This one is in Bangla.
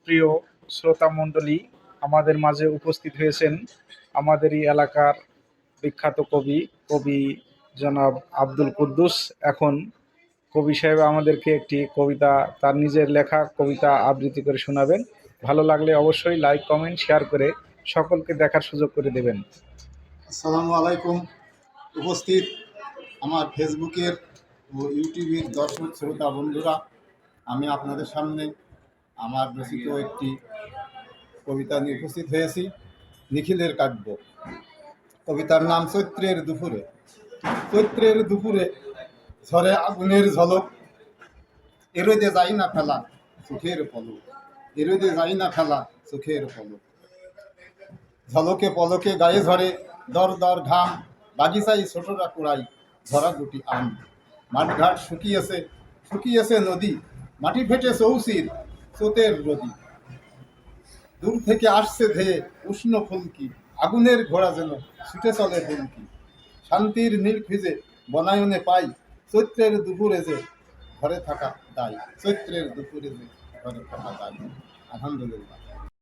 প্রিয় শ্রোতা মণ্ডলী, আমাদের মাঝে উপস্থিত হয়েছেন আমাদেরই এলাকার বিখ্যাত কবি কবি জনাব আব্দুল কুদ্দুস। এখন কবি সাহেব আমাদেরকে একটি কবিতা, তার নিজের লেখা কবিতা আবৃত্তি করে শোনাবেন। ভালো লাগলে অবশ্যই লাইক কমেন্ট শেয়ার করে সকলকে দেখার সুযোগ করে দেবেন। আসসালামু আলাইকুম। উপস্থিত আমার ফেসবুকের ও ইউটিউবের দর্শক শ্রোতা বন্ধুরা, আমি আপনাদের সামনে আমার রচিত একটি কবিতা নিয়ে উপস্থিত হয়েছি। নিখিলের কাব্য। কবিতার নাম চৈত্রের দুপুরে। চৈত্রের দুপুরে ঝরে আগুনের ঝলক, এরোদে যাই না ফেলা চোখের পলক, এরোদে যাই না ফেলা চোখের পলক। ঝলকে পলকে গায়ে ঝরে দর দর ঘাম, বাগিচায় ছোটরা কুড়াই ঝরা দুটি আম। মাঠঘাট শুকিয়েছে, শুকিয়েছে নদী, মাটি ফেটে চৌচির স্রোতের রদি। দূর থেকে আসছে ধেয়ে উষ্ণ ফুলকি, আগুনের ঘোড়া যেন ছুটে চলে ফুলকি। শান্তির নীল খুঁজে বনায়নে পাই, চৈত্রের দুপুরে যে ঘরে থাকা দায়, চৈত্রের দুপুরে যে ঘরে থাকা দায়। আলহামদুলিল্লাহ।